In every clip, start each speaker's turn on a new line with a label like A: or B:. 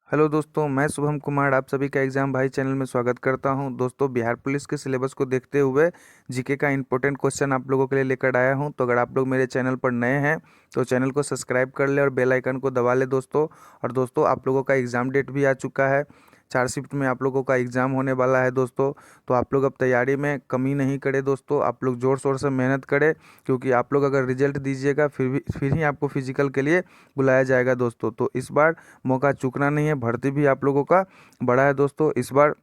A: Hello दोस्तों, मैं शुभम कुमार आप सभी का एग्जाम भाई चैनल में स्वागत करता हूं। दोस्तों, बिहार पुलिस के सिलेबस को देखते हुए जीके का इंपॉर्टेंट क्वेश्चन आप लोगों के लिए लेकर आया हूं। तो अगर आप लोग मेरे चैनल पर नए हैं तो चैनल को सब्सक्राइब कर ले और बेल आइकन को दबा ले दोस्तों। और दोस्तों, आप लोगों का एग्ज़ाम डेट भी आ चुका है। 4 शिफ्ट में आप लोगों का एग्ज़ाम होने वाला है दोस्तों। तो आप लोग अब तैयारी में कमी नहीं करें दोस्तों, आप लोग ज़ोर शोर से मेहनत करें, क्योंकि आप लोग अगर रिजल्ट दीजिएगा फिर ही आपको फिजिकल के लिए बुलाया जाएगा दोस्तों। तो इस बार मौका चूकना नहीं है। भर्ती भी आप लोगों का बड़ा है दोस्तों। इस बार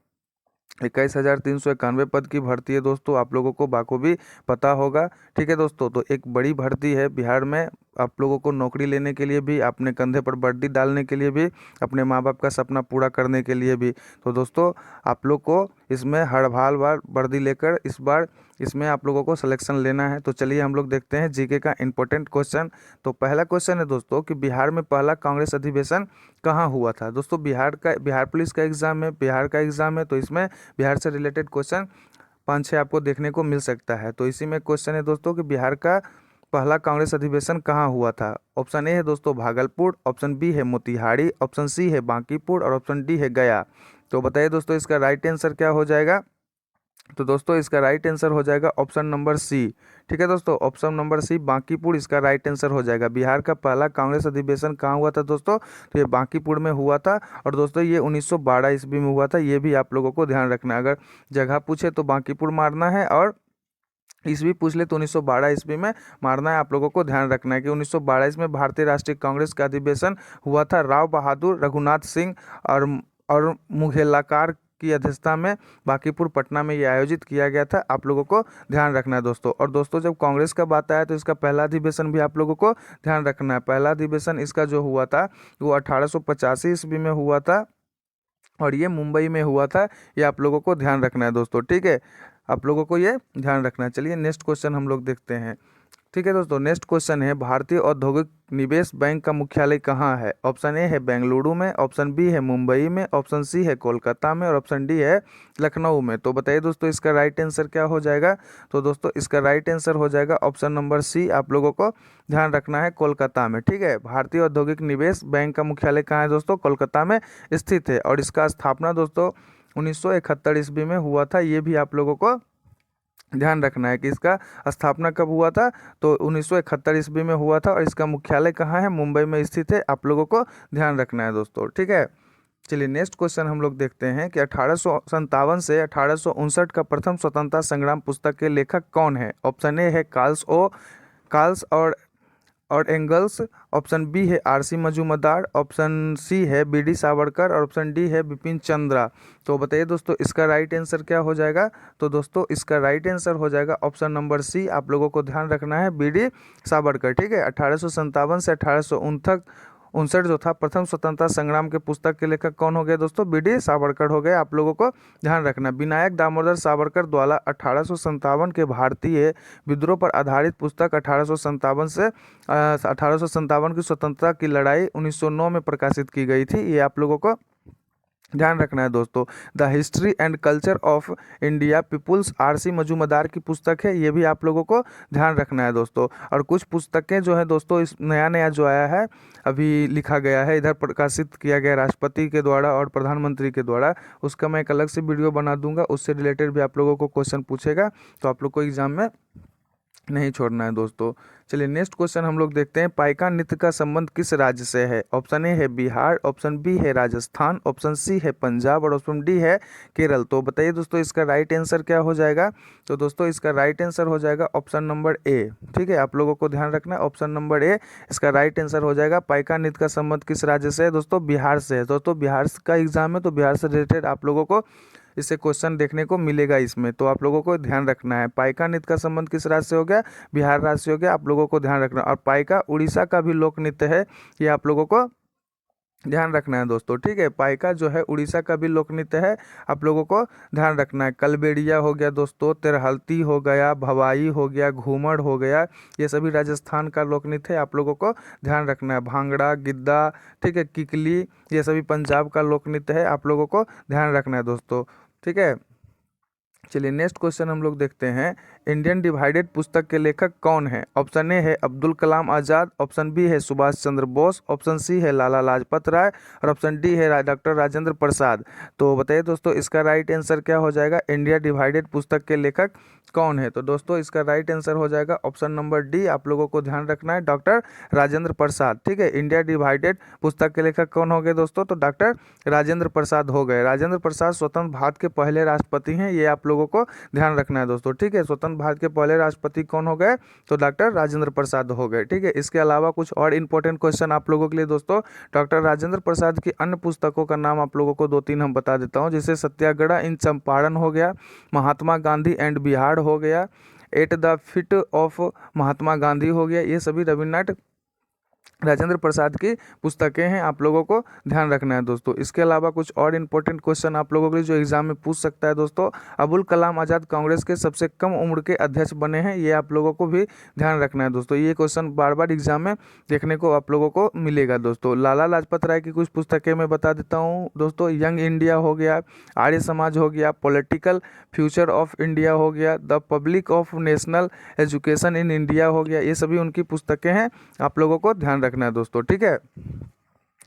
A: 21,391 पद की भर्ती है दोस्तों, आप लोगों को बाखूबी पता होगा। ठीक है दोस्तों, तो एक बड़ी भर्ती है बिहार में। आप लोगों को नौकरी लेने के लिए भी, अपने कंधे पर वर्दी डालने के लिए भी, अपने माँ बाप का सपना पूरा करने के लिए भी। तो दोस्तों, आप लोग को इसमें हर हाल बार वर्दी लेकर इस बार इसमें आप लोगों को सिलेक्शन लेना है। तो चलिए हम लोग देखते हैं जीके का इंपॉर्टेंट क्वेश्चन। तो पहला क्वेश्चन है दोस्तों कि बिहार में पहला कांग्रेस अधिवेशन कहाँ हुआ था। दोस्तों, बिहार पुलिस का एग्जाम है, बिहार का एग्जाम है, तो इसमें बिहार से रिलेटेड क्वेश्चन 5-6 आपको देखने को मिल सकता है। तो इसी में क्वेश्चन है दोस्तों कि बिहार का पहला कांग्रेस अधिवेशन कहाँ हुआ था। ऑप्शन ए है दोस्तों भागलपुर, ऑप्शन बी है मोतिहारी, ऑप्शन सी है बांकीपुर और ऑप्शन डी है गया। तो बताइए दोस्तों, इसका राइट आंसर क्या हो जाएगा। तो दोस्तों, इसका राइट आंसर हो जाएगा ऑप्शन नंबर सी। ठीक है दोस्तों, ऑप्शन नंबर सी बांकीपुर इसका राइट आंसर हो जाएगा। बिहार का पहला कांग्रेस अधिवेशन कहाँ हुआ था दोस्तों, तो ये बांकीपुर में हुआ था। और दोस्तों, ये 1912 ईस्वी में हुआ था, ये भी आप लोगों को ध्यान रखना है। अगर जगह पूछे तो बांकीपुर मारना है, और ईस्वी पूछ ले तो 1912 ईस्वी में मारना है। आप लोगों को ध्यान रखना है कि 1912 ईस्वी में भारतीय राष्ट्रीय कांग्रेस का अधिवेशन हुआ था। राव बहादुर, रघुनाथ सिंह और मुघेलाकार की अध्यक्षता में बांकीपुर पटना में ये आयोजित किया गया था। आप लोगों को ध्यान रखना है दोस्तों। और दोस्तों, जब कांग्रेस का बात आया तो इसका पहला अधिवेशन भी आप लोगों को ध्यान रखना है। पहला अधिवेशन इसका जो हुआ था वो 1885 ईस्वी में हुआ था, और ये मुंबई में हुआ था। ये आप लोगों को ध्यान रखना है दोस्तों। ठीक है, आप लोगों को ये ध्यान रखना है। चलिए नेक्स्ट क्वेश्चन हम लोग देखते हैं। ठीक है दोस्तों, नेक्स्ट क्वेश्चन है भारतीय औद्योगिक निवेश बैंक का मुख्यालय कहाँ है। ऑप्शन ए है बेंगलुरु में, ऑप्शन बी है मुंबई में, ऑप्शन सी है कोलकाता में और ऑप्शन डी है लखनऊ में। तो बताइए दोस्तों, इसका राइट आंसर क्या हो जाएगा। तो दोस्तों, इसका राइट आंसर हो जाएगा ऑप्शन नंबर सी। आप लोगों को ध्यान रखना है कोलकाता में। ठीक है, भारतीय औद्योगिक निवेश बैंक का मुख्यालय कहाँ है दोस्तों, कोलकाता में स्थित है। और इसका स्थापना दोस्तों 1971 ईस्वी में हुआ था। ये भी आप लोगों को ध्यान रखना है कि इसका स्थापना कब हुआ था, तो 1971 ईस्वी में हुआ था। और इसका मुख्यालय कहाँ है, मुंबई में स्थित है। आप लोगों को ध्यान रखना है दोस्तों। ठीक है, चलिए नेक्स्ट क्वेश्चन हम लोग देखते हैं कि 1857 से 1859 का प्रथम स्वतंत्रता संग्राम पुस्तक के लेखक कौन है। ऑप्शन ए है कार्ल्स और एंगल्स, ऑप्शन बी है आर.सी. मजूमदार, ऑप्शन सी है बी.डी. सावरकर और ऑप्शन डी है बिपिन चंद्रा। तो बताइए दोस्तों, इसका राइट आंसर क्या हो जाएगा। तो दोस्तों, इसका राइट आंसर हो जाएगा ऑप्शन नंबर सी। आप लोगों को ध्यान रखना है बी.डी. सावरकर। ठीक है, 1857 से 1859 जो था प्रथम स्वतंत्रता संग्राम के पुस्तक के लेखक कौन हो गए दोस्तों, बी.डी. सावरकर हो गए। आप लोगों को ध्यान रखना, विनायक दामोदर सावरकर द्वारा 1857 के भारतीय विद्रोह पर आधारित पुस्तक 1857 से 1857 की स्वतंत्रता की लड़ाई 1909 में प्रकाशित की गई थी। ये आप लोगों को ध्यान रखना है दोस्तों। The history and culture of India peoples R C. Majumdar की पुस्तक है, ये भी आप लोगों को ध्यान रखना है दोस्तों। और कुछ पुस्तकें जो है दोस्तों, इस नया जो आया है अभी लिखा गया है, इधर प्रकाशित किया गया राष्ट्रपति के द्वारा और प्रधानमंत्री के द्वारा, उसका मैं एक अलग से वीडियो बना दूंगा। उससे रिलेटेड भी आप लोगों को क्वेश्चन पूछेगा, तो आप लोग को एग्जाम में नहीं छोड़ना है दोस्तों। चलिए नेक्स्ट क्वेश्चन हम लोग देखते हैं, पाइका नृत्य का संबंध किस राज्य से है। ऑप्शन ए है बिहार, ऑप्शन बी है राजस्थान, ऑप्शन सी है पंजाब और ऑप्शन डी है केरल। तो बताइए दोस्तों, इसका राइट आंसर क्या हो जाएगा। तो दोस्तों, इसका राइट आंसर हो जाएगा ऑप्शन नंबर ए। ठीक है, आप लोगों को ध्यान रखना है, ऑप्शन नंबर ए इसका राइट आंसर हो जाएगा। पाइका नृत्य का संबंध किस राज्य से है दोस्तों, बिहार से है। दोस्तों, बिहार का एग्जाम है, तो बिहार से रिलेटेड आप लोगों को इससे क्वेश्चन देखने को मिलेगा इसमें। तो आप लोगों को ध्यान रखना है, पाइका नृत्य का संबंध किस राज्य से हो गया, बिहार राज्य से हो गया। आप लोगों को ध्यान रखना। और पाइका उड़ीसा का भी लोक नृत्य है, ये आप लोगों को ध्यान रखना है दोस्तों। ठीक है, पाइका जो है उड़ीसा का भी लोक नृत्य है, आप लोगों को ध्यान रखना है। कलबेड़िया हो गया दोस्तों, तिरहलती हो गया, भवाई हो गया, घूमर हो गया, ये सभी राजस्थान का लोक नृत्य है, आप लोगों को ध्यान रखना है। भांगड़ा, गिद्दा, ठीक है, किकली, ये सभी पंजाब का लोक नृत्य है, आप लोगों को ध्यान रखना है दोस्तों। ठीक है, चलिए नेक्स्ट क्वेश्चन हम लोग देखते हैं, इंडियन डिवाइडेड पुस्तक के लेखक कौन है? ऑप्शन ए है अब्दुल कलाम आज़ाद, ऑप्शन बी है सुभाष चंद्र बोस, ऑप्शन सी है लाला लाजपत राय और ऑप्शन डी है डॉक्टर राजेंद्र प्रसाद। तो बताइए दोस्तों इसका राइट आंसर क्या हो जाएगा? इंडिया डिवाइडेड पुस्तक के लेखक कौन है? तो दोस्तों इसका राइट आंसर हो जाएगा ऑप्शन नंबर डी। आप लोगों को ध्यान रखना है, डॉक्टर राजेंद्र प्रसाद। ठीक है, इंडिया डिवाइडेड पुस्तक के लेखक कौन हो गए दोस्तों? तो डॉक्टर राजेंद्र प्रसाद हो गए। राजेंद्र प्रसाद स्वतंत्र भारत के पहले राष्ट्रपति हैं, ये आप लोगों को ध्यान रखना है दोस्तों। ठीक है, स्वतंत्र भारत के पहले राष्ट्रपति कौन हो गए? तो डॉक्टर राजेंद्र प्रसाद हो गए। ठीक है, इसके अलावा कुछ और इंपॉर्टेंट क्वेश्चन आप लोगों के लिए दोस्तों, डॉक्टर राजेंद्र प्रसाद की अन्य पुस्तकों का नाम आप लोगों को 2-3 हम बता देता हूँ, जैसे सत्याग्रह इन चंपारण हो गया, महात्मा गांधी एंड बिहार हो गया, at the feet of Mahatma Gandhi हो गया। ये सभी रविन्द्रनाथ राजेंद्र प्रसाद की पुस्तकें हैं, आप लोगों को ध्यान रखना है दोस्तों। इसके अलावा कुछ और इंपॉर्टेंट क्वेश्चन आप लोगों के लिए जो एग्जाम में पूछ सकता है दोस्तों, अबुल कलाम आज़ाद कांग्रेस के सबसे कम उम्र के अध्यक्ष बने हैं, ये आप लोगों को भी ध्यान रखना है दोस्तों। ये क्वेश्चन बार बार एग्जाम में देखने को आप लोगों को मिलेगा दोस्तों। लाला लाजपत राय की कुछ पुस्तकें मैं बता देता हूँ दोस्तों, यंग इंडिया हो गया, आर्य समाज हो गया, पॉलिटिकल फ्यूचर ऑफ इंडिया हो गया, the public of national education in India हो गया। ये सभी उनकी पुस्तकें हैं, आप लोगों को ध्यान रखना है दोस्तों। ठीक है,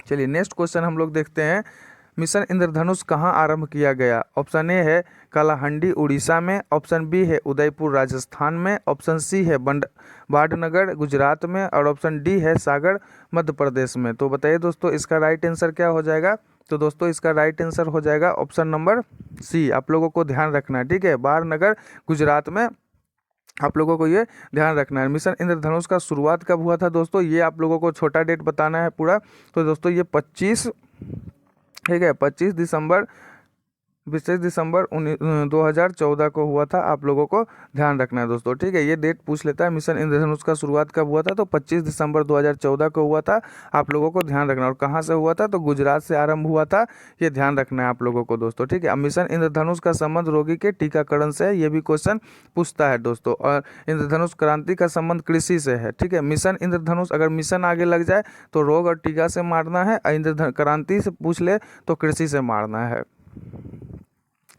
A: चलिए नेक्स्ट क्वेश्चन हम लोग देखते हैं, मिशन इंद्रधनुष कहाँ आरंभ किया गया? ऑप्शन ए है कालाहंडी उड़ीसा में, ऑप्शन बी है उदयपुर राजस्थान में, ऑप्शन सी है बाडनगर गुजरात में और ऑप्शन डी है सागर मध्य प्रदेश में। तो बताइए दोस्तों इसका राइट आंसर क्या हो जाएगा? तो दोस्तों इसका राइट आंसर हो जाएगा ऑप्शन नंबर सी। आप लोगों को ध्यान रखना है। ठीक है, बाडनगर गुजरात में आप लोगों को ये ध्यान रखना है। मिशन इंद्रधनुष का शुरुआत कब हुआ था दोस्तों? ये आप लोगों को छोटा डेट बताना है पूरा। तो दोस्तों ये 25, ठीक है, 25 दिसंबर 2014 को हुआ था, आप लोगों को ध्यान रखना है दोस्तों। ठीक है, ये डेट पूछ लेता है, मिशन इंद्रधनुष का शुरुआत कब हुआ था? तो 25 दिसंबर 2014 को हुआ था, आप लोगों को ध्यान रखना। और कहाँ से हुआ था? तो गुजरात से आरंभ हुआ था, ये ध्यान रखना है आप लोगों को दोस्तों। ठीक है, अब मिशन इंद्रधनुष का संबंध रोगी के टीकाकरण से है, ये भी क्वेश्चन पूछता है दोस्तों। और इंद्रधनुष क्रांति का संबंध कृषि से है। ठीक है, मिशन इंद्रधनुष, अगर मिशन आगे लग जाए तो रोग और टीका से मारना है, इंद्रधनुष क्रांति से पूछ ले तो कृषि से मारना है।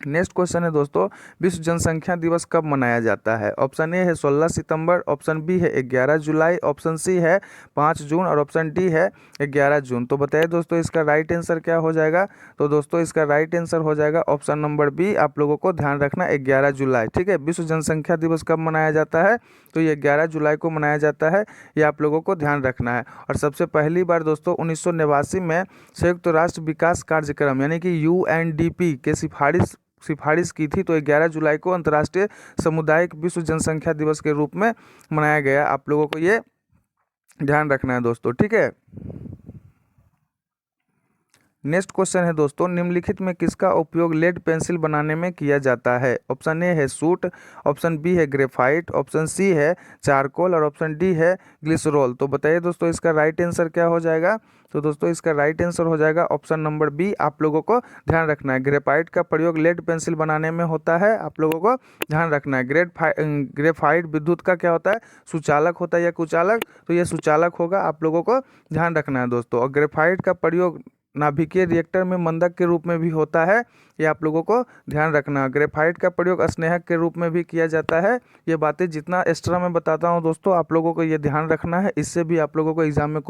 A: नेक्स्ट क्वेश्चन है दोस्तों, विश्व जनसंख्या दिवस कब मनाया जाता है? ऑप्शन ए है 16 सितंबर, ऑप्शन बी है 11 जुलाई, ऑप्शन सी है 5 जून और ऑप्शन डी है 11 जून। तो बताइए दोस्तों इसका राइट आंसर क्या हो जाएगा? तो दोस्तों इसका राइट आंसर हो जाएगा ऑप्शन नंबर बी। आप लोगों को ध्यान रखना 11 जुलाई। ठीक है, विश्व जनसंख्या दिवस कब मनाया जाता है? तो ये 11 जुलाई को मनाया जाता है, ये आप लोगों को ध्यान रखना है। और सबसे पहली बार दोस्तों 1989 में संयुक्त राष्ट्र विकास कार्यक्रम यानी कि UNDP के सिफारिश की थी, तो 11 जुलाई को अंतर्राष्ट्रीय सामुदायिक विश्व जनसंख्या दिवस के रूप में मनाया गया। आप लोगों को ये ध्यान रखना है दोस्तों। ठीक है, नेक्स्ट क्वेश्चन है दोस्तों, निम्नलिखित में किसका उपयोग लेड पेंसिल बनाने में किया जाता है? ऑप्शन ए है सूट, ऑप्शन बी है ग्रेफाइट, ऑप्शन सी है चारकोल और ऑप्शन डी है ग्लिसरॉल। तो बताइए दोस्तों इसका राइट आंसर क्या हो जाएगा? तो दोस्तों इसका राइट आंसर हो जाएगा ऑप्शन नंबर बी। आप लोगों को ध्यान रखना है, ग्रेफाइट का प्रयोग लेड पेंसिल बनाने में होता है, आप लोगों को ध्यान रखना है। ग्रेफाइट विद्युत का क्या होता है? सुचालक होता है या कुचालक? तो ये सुचालक होगा, आप लोगों को ध्यान रखना है दोस्तों। और ग्रेफाइट का प्रयोग नाभिकीय रिएक्टर में मंदक के रूप में भी होता है, ये आप लोगों को ध्यान रखना। ग्रेफाइट का प्रयोग स्नेहक के रूप में भी किया जाता है। ये बातें जितना एक्स्ट्रा मैं बताता हूँ दोस्तों, आप लोगों को ये ध्यान रखना है, इससे भी आप लोगों को एग्जाम में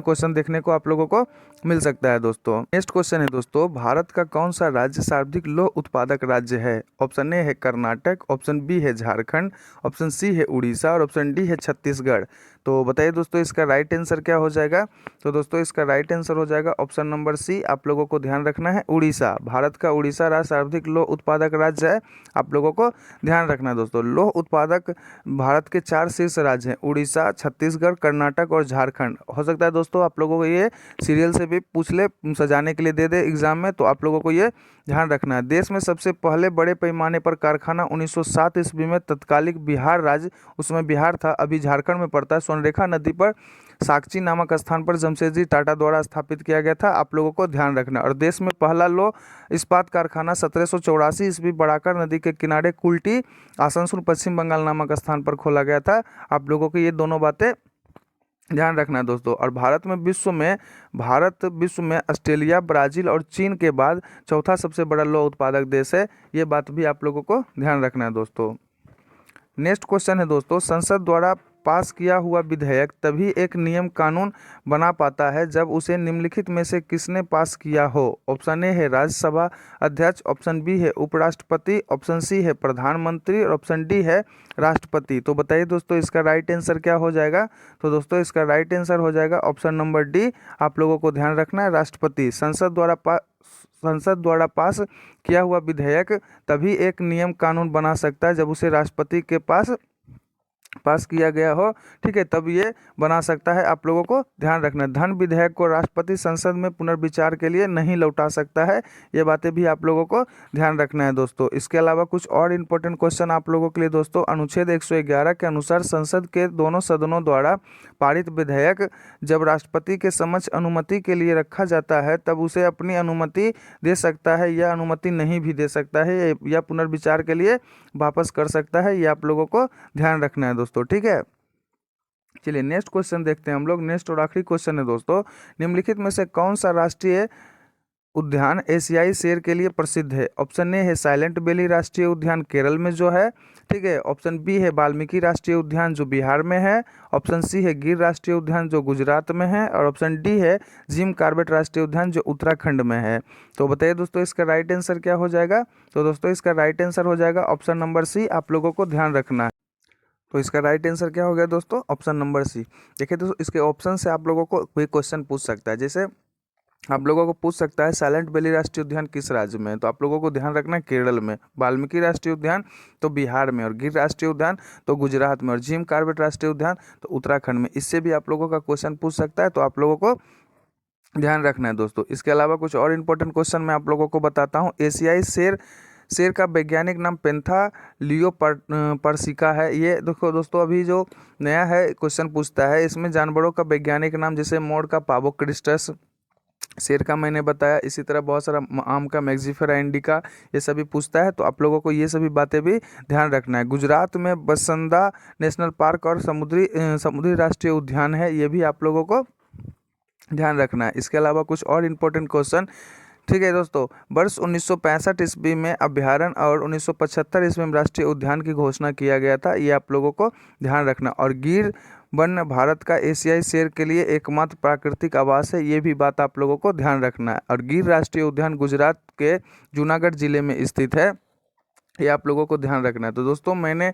A: क्वेश्चन देखने को आप लोगों को मिल सकता है दोस्तों। नेक्स्ट क्वेश्चन है दोस्तों, भारत का कौन सा राज्य सर्वाधिक लौह उत्पादक राज्य है? ऑप्शन ए है कर्नाटक, ऑप्शन बी है झारखंड, ऑप्शन सी है उड़ीसा और ऑप्शन डी है छत्तीसगढ़। तो बताइए दोस्तों इसका राइट आंसर क्या हो जाएगा? तो दोस्तों इसका राइट आंसर हो जाएगा ऑप्शन नंबर सी। आप लोगों को ध्यान रखना है, उड़ीसा। भारत का उड़ीसा राज्य सर्वाधिक लौह उत्पादक राज्य है, आप लोगों को ध्यान रखना है दोस्तों। लौह उत्पादक भारत के 4 शीर्ष राज्य हैं, उड़ीसा, छत्तीसगढ़, कर्नाटक और झारखंड। हो सकता है दोस्तों आप लोगों को ये सीरियल से भी पूछ ले, सजाने के लिए दे दे एग्जाम में, तो आप लोगों को ये ध्यान रखना है। देश में सबसे पहले बड़े पैमाने पर कारखाना 1907 ईस्वी में तत्कालिक बिहार राज्य, उसमें बिहार था, अभी झारखंड में पड़ता है, सोनरेखा नदी पर साकची नामक स्थान पर जमशेदजी टाटा द्वारा स्थापित किया गया था, आप लोगों को ध्यान रखना। और देश में पहला लौह इस्पात कारखाना 1784 ईस्वी बड़ाकर नदी के किनारे कुल्टी, आसनसोल, पश्चिम बंगाल नामक स्थान पर खोला गया था। आप लोगों को ये दोनों बातें ध्यान रखना है दोस्तों। और भारत विश्व में ऑस्ट्रेलिया, ब्राज़ील और चीन के बाद चौथा सबसे बड़ा लौह उत्पादक देश है। ये बात भी आप लोगों को ध्यान रखना है दोस्तों। नेक्स्ट क्वेश्चन है दोस्तों, संसद द्वारा पास किया हुआ विधेयक तभी एक नियम कानून बना पाता है जब उसे निम्नलिखित में से किसने पास किया हो। ऑप्शन ए है राज्यसभा अध्यक्ष, ऑप्शन बी है उपराष्ट्रपति, ऑप्शन सी है प्रधानमंत्री और ऑप्शन डी है राष्ट्रपति। तो बताइए दोस्तों इसका राइट आंसर क्या हो जाएगा। तो दोस्तों इसका राइट आंसर हो जाएगा ऑप्शन नंबर डी। आप लोगों को ध्यान रखना है, राष्ट्रपति। संसद द्वारा पास किया हुआ विधेयक तभी एक नियम कानून बना सकता है जब उसे राष्ट्रपति के पास किया गया हो, ठीक है, तब ये बना सकता है। आप लोगों को ध्यान रखना है, धन विधेयक को राष्ट्रपति संसद में पुनर्विचार के लिए नहीं लौटा सकता है। ये बातें भी आप लोगों को ध्यान रखना है दोस्तों। इसके अलावा कुछ और इम्पोर्टेंट क्वेश्चन आप लोगों के लिए दोस्तों, अनुच्छेद 111 के अनुसार संसद के दोनों सदनों द्वारा पारित विधेयक जब राष्ट्रपति के समक्ष अनुमति के लिए रखा जाता है तब उसे अपनी अनुमति दे सकता है या अनुमति नहीं भी दे सकता है, या पुनर्विचार के लिए वापस कर सकता है। ये आप लोगों को ध्यान रखना है दोस्तों, ठीक है। चलिए नेक्स्ट क्वेश्चन देखते हैं हम लोग। नेक्स्ट और आखिरी क्वेश्चन है दोस्तों, निम्नलिखित में से कौन सा राष्ट्रीय उद्यान एशियाई शेर के लिए प्रसिद्ध है। ऑप्शन ए है साइलेंट वैली राष्ट्रीय उद्यान केरल में जो है, ठीक है। ऑप्शन बी है वाल्मीकि राष्ट्रीय उद्यान जो बिहार में है। ऑप्शन सी है गिर राष्ट्रीय उद्यान जो गुजरात में है। और ऑप्शन डी है जिम कॉर्बेट राष्ट्रीय उद्यान जो उत्तराखंड में है। तो बताइए दोस्तों इसका राइट आंसर क्या हो जाएगा। तो दोस्तों इसका राइट आंसर हो जाएगा ऑप्शन नंबर सी। आप लोगों को ध्यान रखना है। तो इसका राइट आंसर क्या हो गया दोस्तों, ऑप्शन नंबर सी। देखिए दोस्तों इसके ऑप्शन से आप लोगों को कोई क्वेश्चन पूछ सकता है, जैसे आप लोगों को पूछ सकता है साइलेंट वैली राष्ट्रीय उद्यान किस राज्य में है। तो आप लोगों को ध्यान रखना है केरल में, वाल्मीकि राष्ट्रीय उद्यान तो बिहार में, और गिर राष्ट्रीय उद्यान तो गुजरात में, और जिम कॉर्बेट राष्ट्रीय उद्यान तो उत्तराखंड में। इससे भी आप लोगों का क्वेश्चन पूछ सकता है, तो आप लोगों को ध्यान रखना है दोस्तों। इसके अलावा कुछ और इंपॉर्टेंट क्वेश्चन मैं आप लोगों को बताता हूँ। एशियाई शेर का वैज्ञानिक नाम पर्सिका है। ये देखो दोस्तों अभी जो नया है क्वेश्चन पूछता है, इसमें जानवरों का वैज्ञानिक नाम, जैसे मोर का पावोक्रिस्टस, शेर का मैंने बताया, इसी तरह बहुत सारा आम का मैक्सिफेरा इंडिका, ये सभी पूछता है। तो आप लोगों को ये सभी बातें भी ध्यान रखना है। गुजरात में बसंदा नेशनल पार्क और समुद्री राष्ट्रीय उद्यान है, ये भी आप लोगों को ध्यान रखना है। इसके अलावा कुछ और इम्पोर्टेंट क्वेश्चन, ठीक है दोस्तों, वर्ष 1965 ईस्वी में अभ्यारण्य और 1975 ईस्वी में राष्ट्रीय उद्यान की घोषणा किया गया था, ये आप लोगों को ध्यान रखना। और गिर वन भारत का एशियाई शेर के लिए एकमात्र प्राकृतिक आवास है, ये भी बात आप लोगों को ध्यान रखना है। और गिर राष्ट्रीय उद्यान गुजरात के जूनागढ़ जिले में स्थित है, ये आप लोगों को ध्यान रखना है। तो दोस्तों मैंने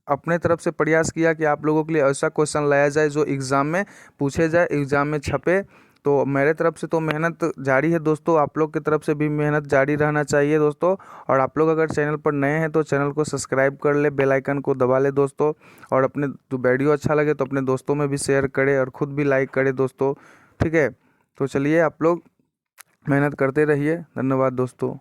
A: अपने तरफ से प्रयास किया कि आप लोगों के लिए ऐसा क्वेश्चन लाया जाए जो एग्ज़ाम में पूछे जाए, एग्ज़ाम में छपे। तो मेरे तरफ से तो मेहनत जारी है दोस्तों, आप लोग की तरफ से भी मेहनत जारी रहना चाहिए दोस्तों। और आप लोग अगर चैनल पर नए हैं तो चैनल को सब्सक्राइब कर ले, बेल आइकन को दबा ले दोस्तों। और अपने जो वीडियो अच्छा लगे तो अपने दोस्तों में भी शेयर करें और ख़ुद भी लाइक करें दोस्तों, ठीक है। तो चलिए आप लोग मेहनत करते रहिए। धन्यवाद दोस्तों।